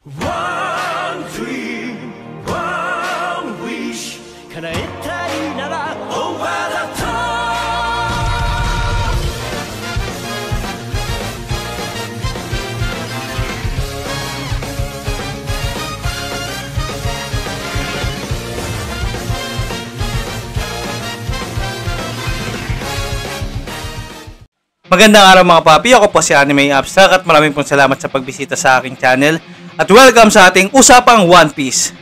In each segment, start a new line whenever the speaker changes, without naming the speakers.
One dream, one wish 叶えたいなら Over the top
Magandang araw mga papi, ako po si Anime Abstract at maraming pong salamat sa pagbisita sa aking channel at welcome sa ating Usapang One Piece.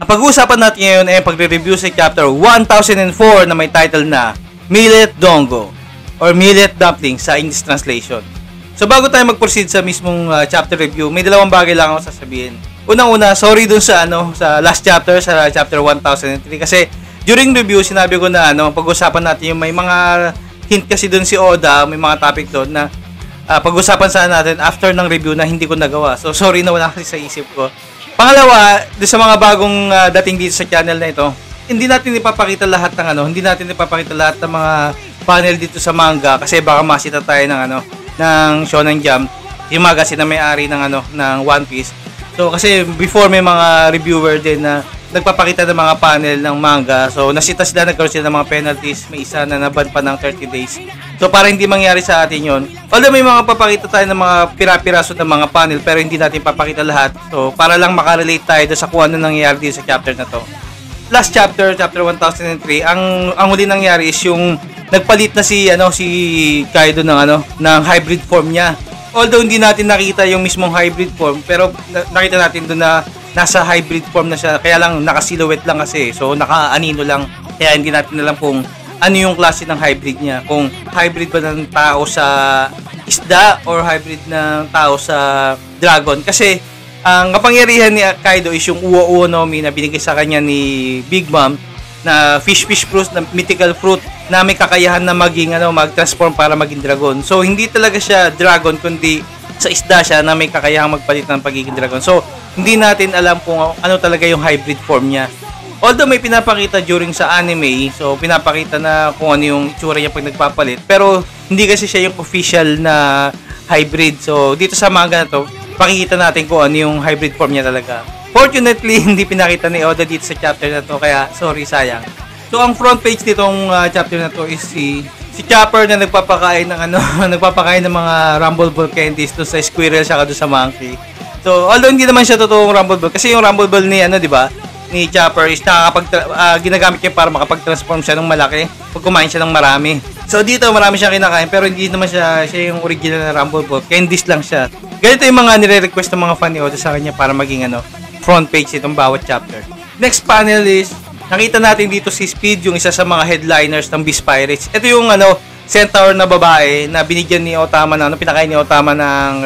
Ang pag-uusapan natin ngayon ay pagre-review sa chapter 1004 na may title na Millet Dongo or Millet Dumpling sa English translation. So bago tayo mag-proceed sa mismong chapter review, may dalawang bagay lang ako sasabihin. Unang-una, sorry dun sa sa last chapter, sa chapter 1003 kasi during review sinabi ko na pag-usapan natin yung may mga hint kasi doon si Oda, may mga topic doon na pag-usapan sana natin after ng review na hindi ko nagawa. So sorry na wala kasi sa isip ko. Pangalawa, doon sa mga bagong dating dito sa channel na ito, hindi natin ipapakita lahat ng mga panel dito sa manga kasi baka masita tayo ng Shonen Jump, yung magazine na may-ari ng One Piece. So kasi before may mga reviewer din na nagpapakita ng mga panel ng manga. So nasita sila, nagkaroon sila ng mga penalties. May isa na naban pa ng 30 days. So para hindi mangyari sa atin yon, although may mga papakita tayo ng mga pira-piraso ng mga panel pero hindi natin papakita lahat. So para lang makarelate tayo sa kung ano nangyayari dito sa chapter na to. Last chapter, chapter 1003, ang huli nangyari is yung nagpalit na si Kaido ng hybrid form niya. Although hindi natin nakita yung mismong hybrid form, pero nakita natin doon na nasa hybrid form na siya, kaya lang naka-silhouette lang kasi, so naka-anino lang, kaya hindi natin alam kung ano yung klase ng hybrid niya, kung hybrid ba ng tao sa isda or hybrid ng tao sa dragon. Kasi ang kapangyarihan ni Kaido is yung Uo-Uo no Mi na binigay sa kanya ni Big Mom na fish fruit, na mythical fruit na may kakayahan na maging mag-transform para maging dragon. So hindi talaga siya dragon kundi sa isda siya na may kakayahang magpalit ng pagiging dragon. So hindi natin alam kung ano talaga yung hybrid form niya. Although may pinapakita during sa anime, so pinapakita na kung ano yung itsura niya pag nagpapalit, pero hindi kasi siya yung official na hybrid. So dito sa manga na to, pakikita natin kung ano yung hybrid form niya talaga. Fortunately, hindi pinakita ni Oda dito sa chapter na to, kaya sorry, sayang. So ang front page nitong chapter na to is si Chopper na nagpapakain ng nagpapakain ng mga Rumble Ball candies doon sa squirrel saka doon sa monkey. So although hindi naman siya totoong Rumble Ball kasi yung Rumble Ball ni ni Chopper is ginagamit niya para makapag-transform siya ng malaki pag kumain siya ng marami. So dito marami siyang kinakain pero hindi naman siya yung original na Rumble Ball. Candies lang siya. Ganito yung mga nire-request ng mga fan ni Oda sa kanya para maging front page itong bawat chapter. Next panel is nakita natin dito si Speed, yung isa sa mga headliners ng Beast Pirates. Ito yung centaur na babae na binigyan ni Otama pinakain ni Otama ng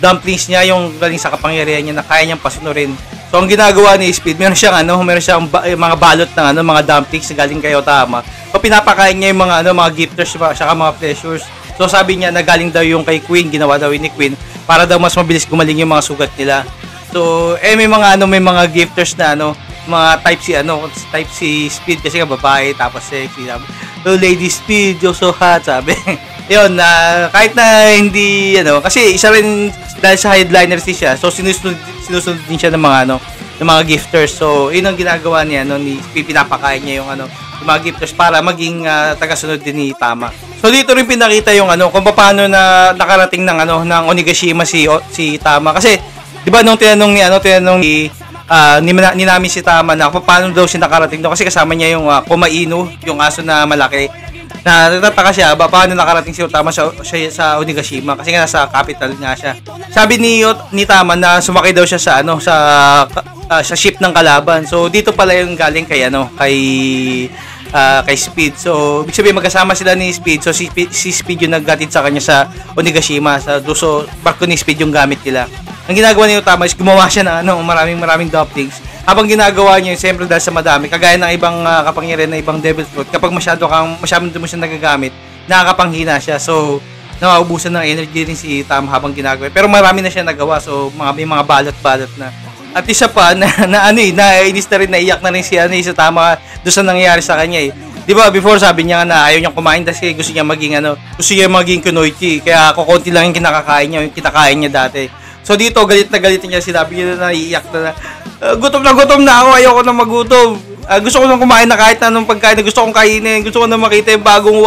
dumplings niya, yung galing sa kapangyarihan niya na kaya niyang pasunurin. So ang ginagawa ni Speed, meron siyang mga balot ng mga dumplings na galing kay Otama. So pinapakain niya yung mga gifters saka mga pleasures. So sabi niya na galing daw yung kay Queen, ginawa daw ni Queen para daw mas mabilis gumaling yung mga sugat nila. So may mga gifters na mga type si Speed kasi babae tapos sexy. So Lady Speed, you're so hot, sabi. Yun, kahit na hindi kasi isa rin dahil sa headliner siya, so sinusunod din siya ng mga gifters. So yun ang ginagawa niya ni Speed, pinapakain niya yung mga gifters para maging tagasunod din ni Tama. So dito rin pinakita yung kung paano na nakarating ng Onigashima si Tama kasi 'di ba nung tinanong ni namin si Tama na paano daw siya nakarating doon kasi kasama niya yung Kumainu, yung aso na malaki. Na nagtataka siya paano nakarating si Tama sa Onigashima kasi nga nasa capital nga siya. Sabi ni Tama na sumakay daw siya sa ship ng kalaban. So dito pala yung galing kay Speed. So ibig sabihin magkasama sila ni Speed. So si Speed yung naggatid sa kanya sa Onigashima. So barko ni Speed yung gamit nila. Ang ginagawa niya Tama is gumawa siya ng maraming dumplings. Habang ginagawa niya, siyempre dahil sa madami, kagaya ng ibang kapangyarihan na ibang devil fruit, kapag masyado mo siya nagagamit, nakakapanghina siya. So nauubusan ng energy rin si Tama habang ginagawa. Pero marami na siya nagawa. So may mga balot na. At isa pa nainis na rin, naiyak na rin si Tama doon sa nangyayari sa kanya eh. 'Di ba before sabi niya na ayaw niyang kumain kasi gusto niya maging kunoichi, kaya kukunti lang yung kinakain niya dati. So dito, galit niya, sinabi niya na naiiyak na, gutom na ako, ayoko na magutom. Gusto ko nang kumain na kahit anong pagkain na gusto kong kainin. Gusto ko na makita yung bagong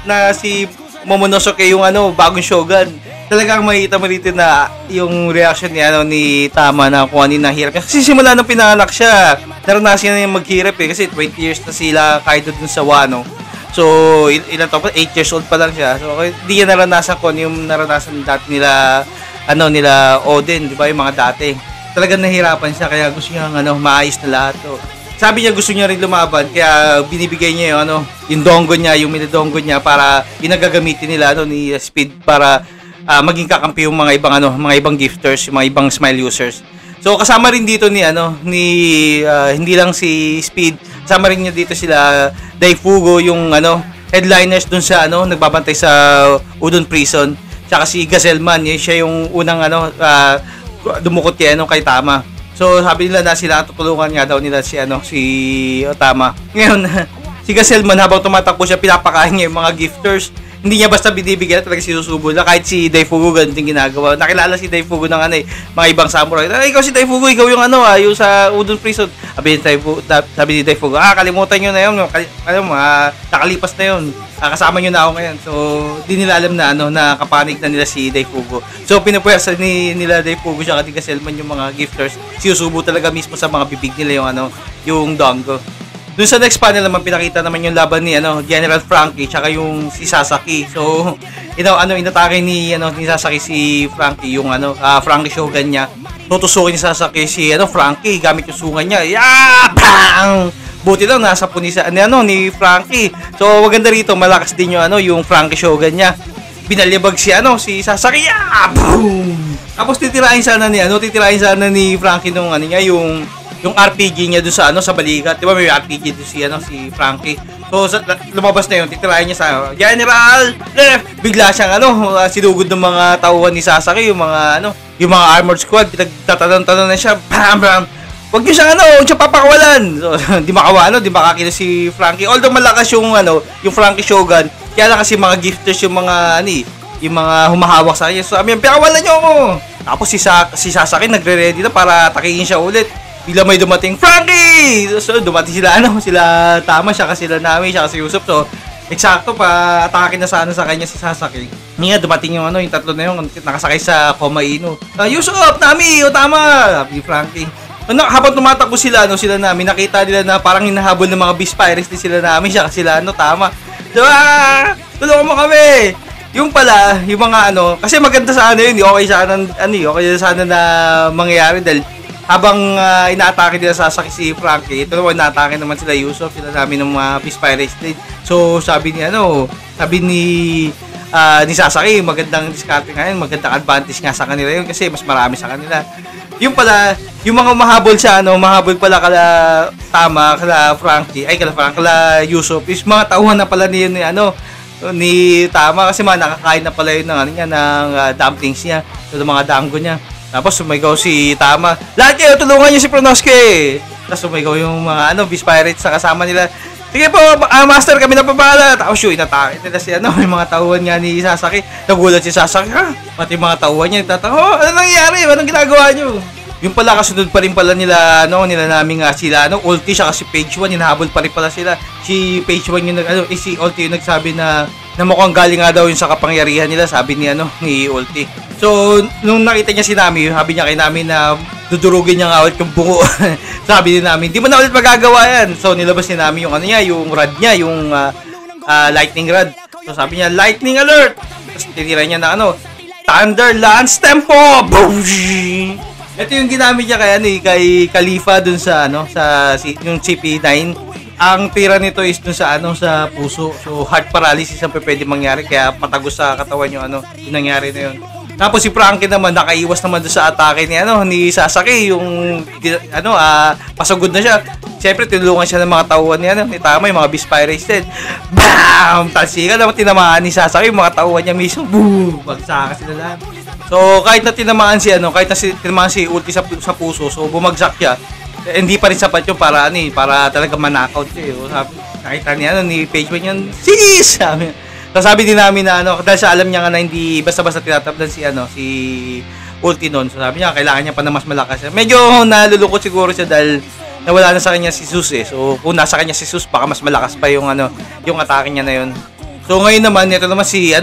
na si Momonosuke, yung bagong shogun. Talagang makita mo dito na yung reaction ni Tama na kung ano yung nahirap. Kasi simula nung pinanganak siya, naranasan niya yung maghirap kasi 20 years na sila Kaido dun sa Wano. So, ilan to pa? 8 years old pa lang siya. So, hindi niya naranasan kung yung naranasan dati nila, nila Oden, di ba, yung mga dati. Talagang nahirapan siya, kaya gusto niya maayos na lahat. So, sabi niya gusto niya rin lumaban, kaya binibigay niya yung donggo niya, yung minidonggo niya para pinagagamitin nila ni Speed para maging kakampi yung mga ibang gifters, yung mga ibang smile users. So kasama rin dito hindi lang si Speed, kasama rin niya dito sila Daifugo, yung headliners dun sa nagbabantay sa Udon Prison. Tsaka si Gazelman, siya yung unang dumukot kay Tama. So sabi nila na sila tutulungan nga daw nila si Tama. Ngayon si Gazelman habang tumatakbo siya, pinapakain niya yung mga gifters. Hindi niya basta binibigyan, talaga sinusubo na. Kahit si Daifugo ganun din ginagawa. Nakilala si Daifugo ng mga ibang samurai. Ikaw si Daifugo, ikaw yung yung sa Udon Prison. Sabi ni Daifugo, kalimutan nyo na yun. Nakalipas na yun. Kasama nyo na ako ngayon. So, di nila alam na na kapanig na nila si Daifugo. So, pinupwersa nila Daifugo siya kasi Gazelman yung mga gifters. Sinusubo talaga mismo sa mga bibig nila yung donggo. Doon sa next panel naman, pinakita naman yung laban ni General Frankie tsaka yung si Sasaki. So, inatake ni Sasaki si Frankie, yung Frankie Shogun niya. Tutusukin ni Sasaki si Frankie gamit yung sungan niya. Bang! Buti lang nasa punisa ni Frankie. So, maganda rito, malakas din yung Frankie Shogun niya. Binalyabag si Sasaki. Boom! Tapos titirahin sana ni Frankie nung yung RPG niya doon sa balikat. Di ba may RPG doon si Frankie. So lumabas na yun, titirahin niya sa General Left. Bigla siyang sinugod ng mga tauhan ni Sasaki, yung mga armored squad, pinagtatanon na siya. Bam bam. Wag niyo siyang siya papakawalan. So di makakita si Frankie. Although malakas yung Frankie Shogun, kaya lang kasi mga gifters yung mga yung mga humahawak sa kanya. So sabi niya, pakawalan niyo ako. Tapos si Sasaki nagre-ready na para atakihin siya ulit. Bigla may dumating, Frankie! So, dumating sila Tama, siya kasi sila Nami, siya kasi Usopp. So, eksakto pa, atake na sa kanya si Sasaki. Ngayon, dumating yung tatlo na yung nakasakay sa Koma Inu. Usopp, Nami, Tama! Sabi ni Frankie. Habang tumatakbo sila Nami, nakita nila na parang hinahabol ng mga Beast Pirates din sila Nami, siya kasi sila Tama. So, tulungan mo kami! Yung pala, yung mga kasi maganda sa yun, okay sana na mangyayari dahil habang inaatake nila Sasaki si Frankie, ito naman inaatake naman sila Usopp, sila namin ng mga Beast Pirates din. So sabi ni Sasaki, magandang diskarte nga yun, magandang advantage nga sa kanila yun kasi mas marami sa kanila. Yung pala, yung mga mahabol pala kala Tama, kala Frankie, kala Usopp, is mga tauhan na pala ni Tama kasi nakakain na pala yun ng dumplings niya, so mga dango niya. Tapos sumigaw si Tama, lahat kayo tulungan niyo si Pronosuke. Tapos sumigaw yung mga Beast Pirates sa kasama nila. Sige po, master, kami na pabahala. Tapos yun, inatake nila si may mga tauhan nga ni Sasaki. Nagulat si Sasaki, pati mga tauhan niya nagtataka, ano nangyayari? Anong ginagawa niyo? Yung pala, kasunod pa rin pala nila namin sila Ulti siya kasi Page 1, hinahabol pa rin pala sila. Si Page 1 yung si Ulti yung nagsabi na mukhang galing nga daw yung sa kapangyarihan nila, sabi ni ni Ulti. So, nung nakita niya si Nami, sabi niya kay Nami na dudurugin niya nga ulit yung bungo. Sabi ni Nami, di mo na ulit magagawa yan. So, nilabas ni Nami yung yung rod niya, yung lightning rod. So, sabi niya, lightning alert! Tapos tinira niya na Thunder Lance Tempo! Boom! Ito yung ginamit niya kay Khalifa dun sa yung CP9. Ang tira nito is dun sa sa puso. So heart paralysis ang pwede mangyari, kaya patagos sa katawan yung yung nangyari na yun. Tapos si Frankie naman nakaiwas naman doon sa atake ni Sasaki, yung pasagod na siya. Siyempre tinulungan siya ng mga tauhan ni Tama, yung mga Beast Pirates din. Bam! Talsika naman tinamaan ni Sasaki, yung mga tauhan niya mismo. Boom! Bagsaka sila lahat. So kahit na tinamaan tinamaan si Ulti sa puso, so bumagsak siya. Hindi pa rin sapat yun para talaga man-knockout siya. Nakita niya ni Page 1 yan, sis! Sabi din namin na dahil sa alam niya nga na hindi basta-basta tinatablan si ulti nun. So sabi niya, kailangan niya pa na mas malakas. Medyo nalulungkot siguro siya dahil nawala na sa kanya si Zeus eh. So kung nasa kanya si Zeus, baka mas malakas pa yung yung atake niya na yun. So ngayon naman, ito naman si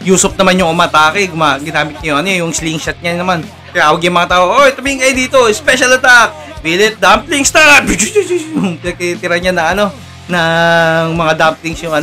Yusuf naman yung umatake. Ginamit niya yung slingshot niya naman. Kaya awag yung mga tao, "Oy, tumingin kayo dito, special attack. Billet dumpling star." Tira niya na ng mga dumplings yung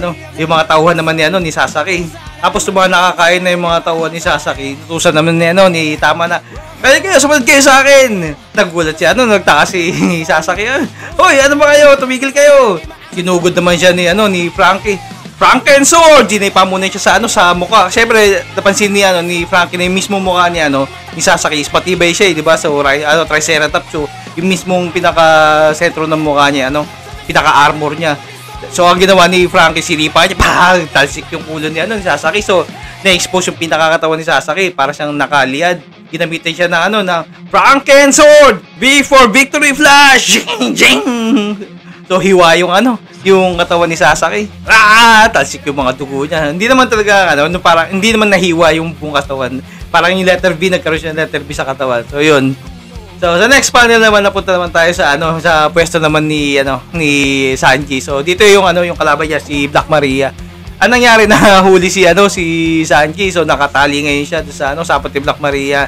mga tauhan naman ni Sasaki. Tapos yung mga nakakain na yung mga tauhan ni Sasaki, tutusan naman ni Tama na, "Kaya kayo, sumunod kayo sa akin." Nagulat siya, nagtaka si Sasaki. "Hoy, ano ba kayo? Tumigil kayo." Sinugod naman siya ni Frankie. Franken sword! Ginay pa muna siya sa mukha. Siyempre, napansin ni Frankie na yung mismo mukha ni Sasaki is patibay siya, di ba? So, Triceratops. So, yung mismong pinaka-sentro ng mukha niya, pinaka-armor niya. So, ang ginawa ni Frankie, sinipa niya, talsik yung ulo ni Sasaki. So, na-expose yung pinakakatawan ni Sasaki para siyang nakaliad. Ginamitan siya ng Franken sword! V for victory flash! Jing! So, hiwa yung katawan ni Sasaki. Talsik yung mga dugo niya. Hindi naman talaga, parang hindi naman nahiwa yung buong katawan. Parang yung letter V, nagkaroon siya ng letter V sa katawan. So, yun. So, sa next panel naman, napunta naman tayo sa sa pwesto naman ni Sanji. So, dito yung kalaban niya, si Black Maria. Ang nangyari, na huli si Sanji. So, nakatali ngayon siya sa sapot ni Black Maria.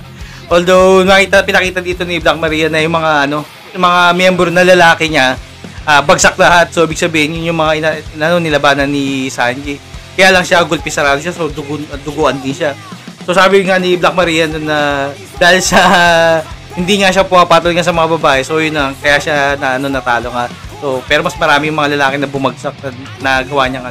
Although, pinakita dito ni Black Maria na yung mga yung mga miyembro na lalaki niya, bagsak lahat. So, ibig sabihin, yun yung mga nilabanan ni Sanji. Kaya lang siya, gulpi sarado siya. So, duguan din siya. So, sabi nga ni Black Maria na dahil sa hindi nga siya pumapatol nga sa mga babae. So, yun na. Kaya siya natalo nga. So, pero mas marami yung mga lalaki na bumagsak na gawa niyang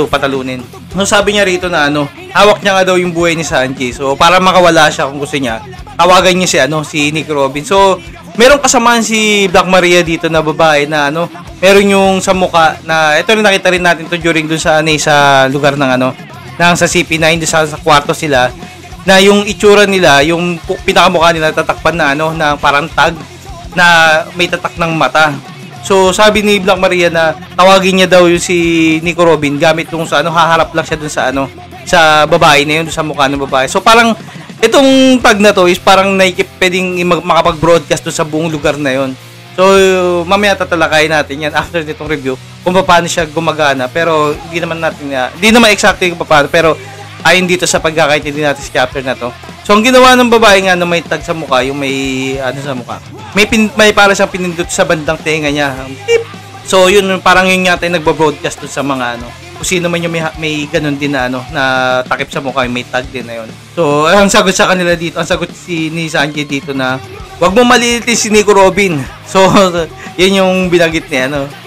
patalunin. So, sabi niya rito na hawak niya nga daw yung buhay ni Sanji. So, para makawala siya kung gusto niya, tawagan niya si Nick Robin. So, meron kasamaan si Black Maria dito na babae na meron yung sa mukha na ito rin nakita rin natin to during dun sa lugar ng sa CP9 doon sa kwarto sila, na yung itsura nila, yung pinakamukha nila tatakpan na na parang tag na may tatak ng mata. So sabi ni Black Maria na tawagin niya daw yung si Nico Robin gamit nung sa haharap lang siya dun sa sa babae na yun, dun sa mukha ng babae. So parang itong tag na to is parang pwedeng makapag-broadcast dun sa buong lugar na yun. So mamaya tatalakayin natin yan after nitong review kung paano siya gumagana, pero hindi naman exactly kung paano, pero ayon dito sa pagkakaintindi natin sa chapter na to. So ang ginawa ng babae nga na may tag sa mukha, yung may sa mukha, may para siyang pinindot sa bandang tenga niya. So yun, parang yun yata yung nagbo-broadcast dun sa mga kung sino man yung may ganun din na na takip sa mukha, may tag din na yun. So ang sagot sa kanila dito, ang sagot ni Sanji dito na wag mo malilitin si Nico Robin. So yun yung binanggit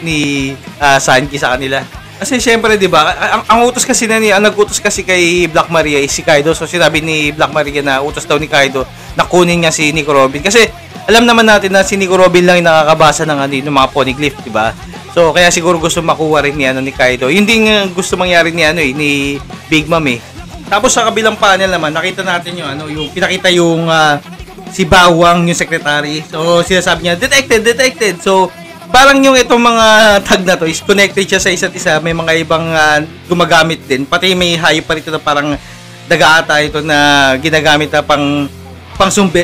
ni Sanji sa kanila. Kasi syempre, 'di ba? Ang utos kasi ang nag-utos kasi kay Black Maria is si Kaido. So sinabi ni Black Maria na utos daw ni Kaido na kunin niya si Nico Robin. Kasi alam naman natin na si Nico Robin lang yung nakakabasa ng mga poneglyph, 'di ba? So kaya siguro gusto makuha rin ni Kaido. Yun din gusto mangyari ni Big Mom eh. Tapos sa kabilang panel naman, nakita natin yung pinakita yung si Bawang, yung secretary. So sinasabi niya, detected. So parang yung itong mga tag na to is connected siya sa isa't isa. May mga ibang gumagamit din. Pati may hayop pa rito na parang daga ata ito na ginagamit na pang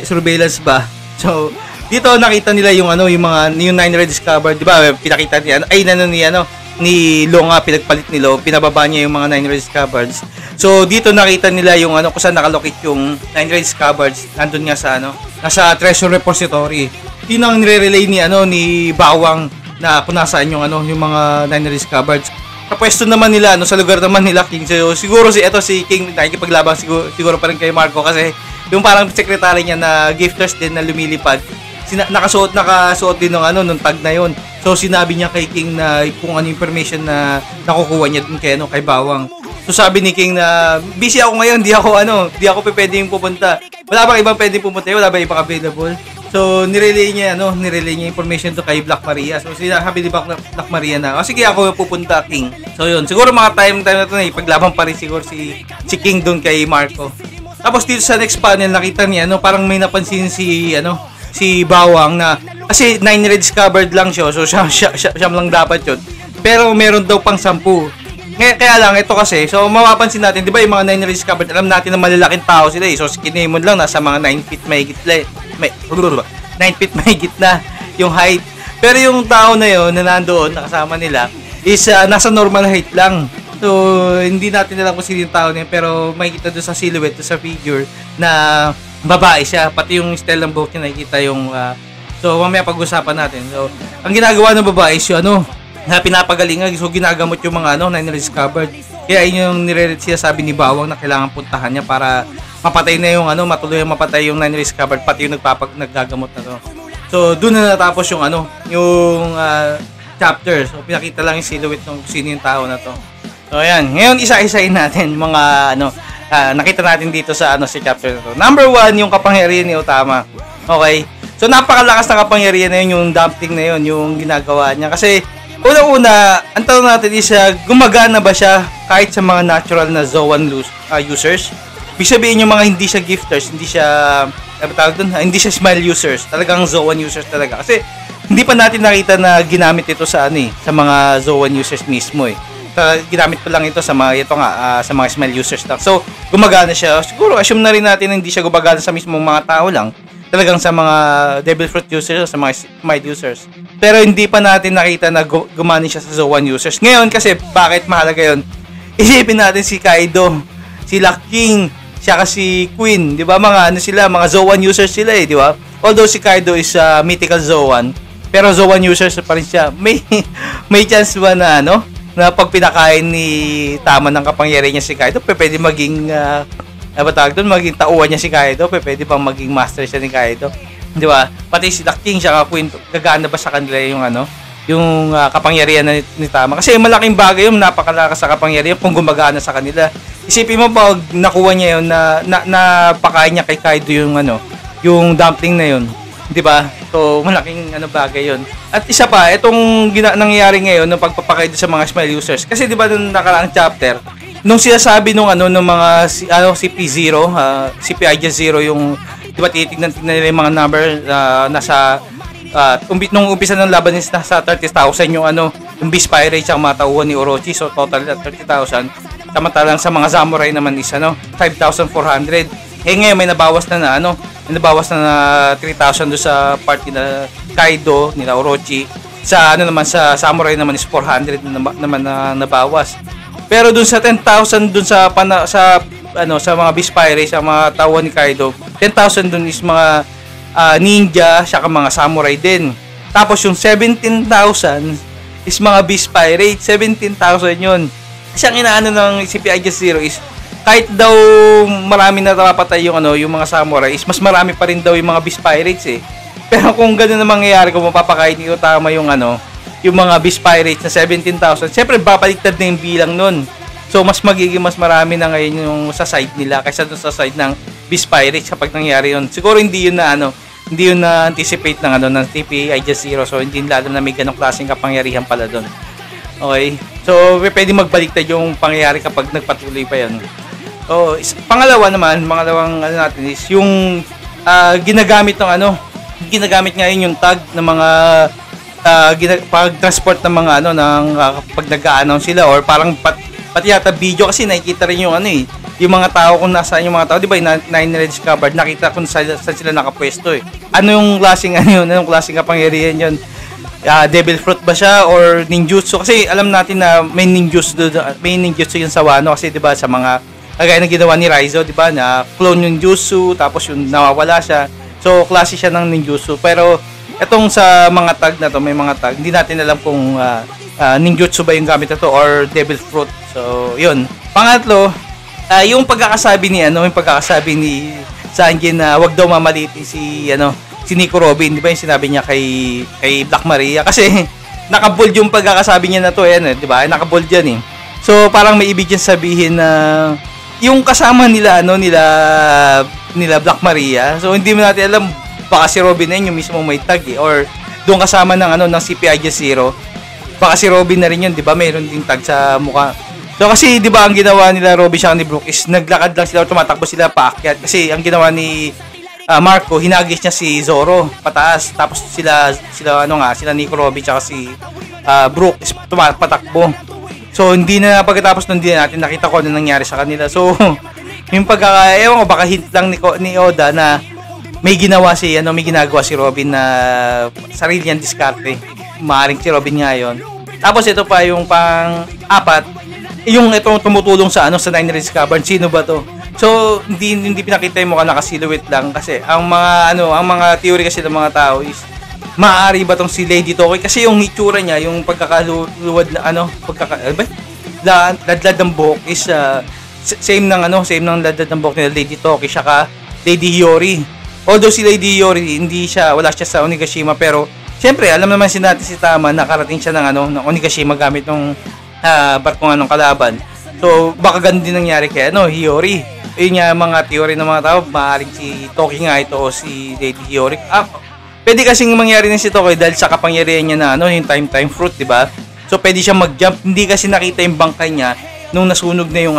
surveillance ba. So dito nakita nila yung yung 9 rediscovered, di ba? Pinakita ni Lo nga, pinagpalit ni Lo, pinababa niya yung mga 9 rediscovered. So dito nakita nila yung kung saan nakalocate yung 9 rediscovered. Nandun nga sa nasa treasure repository. Yun ang nire-relay ni Bawang na kung nasaan yung yung mga 9 rediscovered. Sa pwesto naman nila sa lugar naman nila King. So siguro si King nakikipaglaban siguro pa rin kay Marco kasi yung parang secretary niya na gifters din na lumilipad. Nakasuot din nung tag na yon. So sinabi niya kay King na kung ano information na nakukuha niya dun kay Bawang. So sabi ni King na busy ako ngayon, di ako pwedeng pupunta. Wala bang ibang pwedeng pumunta? Wala bang ibang available? So nirelay niya information to kay Black Maria. So sinabi ni Black Maria na, sige ako pupunta, King. So yun, siguro mga time na to na ipaglaban pa rin siguro si King doon kay Marco. Tapos dito sa next panel nakita niya parang may napansin si Bawang na kasi 9 rediscovered lang siya. So siya lang dapat yun. Pero meron daw pang 10. Kaya lang, ito kasi, so mapapansin natin, di ba yung mga 9 rediscovered, alam natin na malalaking tao sila eh. So si Kinemon lang, nasa mga 9 feet mahigit na, 9 feet mahigit na yung height. Pero yung tao na yun, na nandoon, nakasama nila, is nasa normal height lang. So, hindi natin alam kung sino yung tao na yun, pero makikita doon sa silhouette, doon sa figure, na babae siya. Pati yung style ng buhok niya, nakikita yung, so mamaya pag-usapan natin. So, ang ginagawa ng babae is yung na pinapagalingan, so ginagamot yung mga 9 rediscovered. Kaya yun yung siya sabi ni Bawang na kailangan puntahan niya para mapatay na yung matuloy mapatay yung 9 rediscovered, pati yung naggagamot na to. So, doon na natapos yung yung chapter. So, pinakita lang yung silhouette ng sino yung tao na to. So, ayan. Ngayon, isa-isahin natin mga nakita natin dito sa sa chapter na to. Number 1, yung kapangyarihan ni Otama. Okay? So, napakalakas na kapangyarihan na yun, yung dumpling na yun, yung ginagawa niya. Kasi, unang-una, ang tanong natin is, gumagana ba siya kahit sa mga natural na Zoan users? Ibig sabihin yung mga hindi siya gifters, hindi siya, hindi siya smile users, talagang Zoan users talaga. Kasi, hindi pa natin nakita na ginamit ito sa sa mga Zoan users mismo eh. Ginamit pa lang ito sa mga sa mga smile users lang. So, gumagana siya. Siguro assume na rin natin na hindi siya gumagana sa mismong mga tao lang. Talagang sa mga devil fruit users, sa mga smile users. Pero hindi pa natin nakita na gumana siya sa Zoan users. Ngayon kasi bakit mahalaga 'yon? Isipin natin si Kaido, si Lack King, siya kasi Queen, 'di ba? Mga sila, mga Zoan users sila eh, 'di ba? Although si Kaido is mythical Zoan, pero Zoan users pa rin siya. May chance ba na na pag pinakain ni Tama ng kapangyarihan niya si Kaido, pwede maging maging tauhan niya si Kaido, pwede pang maging master siya ni Kaido, di ba? Pati si Lack King siya Queen, gagana ba sa kanila yung yung kapangyarihan ni Tama? Kasi malaking bagay yung napakalakas sa kapangyarihan kung gumagana sa kanila. Isipin mo pag nakuha niya yun na pakain niya kay Kaido yung yung dumpling na yun, di ba? So malaking bagay yun. At isa pa, itong nangyayari ngayon ng pagpapakain sa mga smile users. Kasi di ba nung nakaraang chapter, nung sinasabi nung nung mga CP0, CPI-0 yung di ba titignan nila yung mga number nasa nung umpisa ng laban is nasa 30,000 yung yung Beast Pirate sa mga tauhan ni Orochi, so total 30,000. Samantalang sa mga samurai naman is 5,400. Ngayon may nabawas na nabawas na 3,000 do sa party na Kaido nila Orochi. Sa naman sa samurai naman is 400 naman na nabawas. Pero dun sa 10,000 dun sa sa mga Beast Pirate, sa mga tauhan ni Kaido, 10,000 dun is mga ninja, saka mga samurai din. Tapos yung 17,000 is mga Beast Pirate, 17,000 yun. Kasi ang inaano ng CPI-0 is kahit daw marami na napapatay yung yung mga samurai, is mas marami pa rin daw yung mga Beast Pirates eh. Pero kung gano'n na mangyayari, kung mapapakain ni Otama yung yung mga Beast Pirates na 17,000, siyempre babaliktad na yung bilang nun. So mas mas marami na ngayon yung sa side nila kaysa dun sa side ng Beast Pirates kapag nangyari yun. Siguro hindi yun na hindi yun na anticipate ng ng TPI-0, so hindi nila alam na may ganong klaseng kapangyarihan pala doon. Okay? So pwede magbaliktad yung pangyayari kapag nagpatuloy pa yan. So, pangalawang natin is yung ginagamit ng ginagamit ngayon yung tag ng mga pag-transport ng mga ng pag nag-a-announce sila, or parang pati yata video kasi nakikita rin yung yung mga tao kung nasaan yung mga tao, di ba? 9 rediscovered, nakita kung saan sila nakapwesto eh. Ano yung klaseng anong klaseng kapangyarihan yun? Devil fruit ba siya or ninjutsu? Kasi alam natin na may ninjutsu yun sa Wano, kasi di ba sa mga kagaya na ginawa ni Raizo, di ba, na clone yung jutsu, tapos yung nawawala siya. So, klase siya ng ninjutsu. Pero, itong sa mga tag na to, may mga tag, hindi natin alam kung ninjutsu ba yung gamit na to or devil fruit. So, yun. Pangatlo, yung pagkakasabi ni Sanji na wag daw mamalitin si Nico Robin, di ba yung sinabi niya kay Black Maria? Kasi, nakabold yung pagkakasabi niya na to, di ba? Nakabold yan eh. So, parang may ibig yan sabihin na yung kasama nila nila Black Maria, so hindi mo natin alam, baka si Robin na yung mismo may tag eh, or doon kasama ng ng CPI-0, baka si Robin na rin yun, di ba? Mayroon din tag sa mukha. So kasi di ba ang ginawa nila Robin siya ni Brook is naglakad lang sila, tumatakbo sila paakyat, kasi ang ginawa ni Marco, hinagis niya si Zoro pataas, tapos sila Nico Robin tsaka si Brook is tumatakbo. So, hindi na pagkatapos nun din natin nakita ko ano nangyari sa kanila. So, yung ewan ko, baka hint lang ni Oda na may ginagawa si Robin na sarili niyang diskarte. Maaring si Robin nga yun. Tapos ito pa yung pang-apat, yung itong tumutulong sa Nine Rings Cavern. Sino ba to? So, hindi pinakita yung mukha, naka-silhouette lang kasi ang mga theory kasi ng mga tao is maaari ba tong si Lady Toki kasi yung itsura niya, yung pagkakaluwad na ladlad ng buhok is same ng ladlad ng buhok nila Lady Toki saka Lady Hiyori. Although si Lady Hiyori wala siya sa Onigashima, pero syempre alam naman natin si Tama nakarating siya ng Onigashima gamit ng barkong kalaban. So baka ganun din nangyari kay Hiyori. Yun nga mga theory ng mga tao, maaaring si Toki nga ito o si Lady Hiyori. Pwede kasing mangyari na si Toki dahil sa kapangyarihan niya na yung time fruit, di ba? So pwede siya mag-jump, hindi kasi nakita yung bangkay niya nung nasunog na yung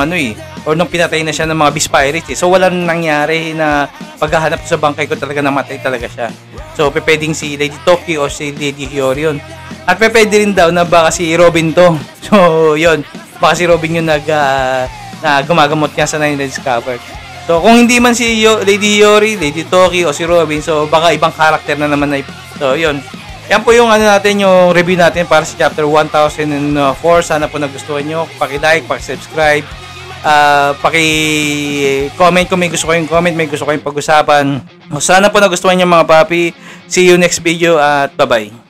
or nung pinatay na siya ng mga Beast Pirates. So wala nangyari na paghahanap sa bangkay ko talaga namatay talaga siya. So pwedeng si Lady Toki o si Lady Hiyori yun. At pwede rin daw na baka si Robin to. So yun, baka si Robin yung na gumagamot niya sa Nine Rings Cavern. So, kung hindi man si Lady Hiyori, Lady Toki, o si Robin, so baka ibang karakter na naman na. So, yun. Yan po yung yung review natin para sa chapter 1004. Sana po nagustuhan nyo. Paki-like, paki-subscribe, paki-comment kung may gusto kayong comment, may gusto kayong pag-usapan. Sana po nagustuhan nyo mga papi. See you next video at bye-bye.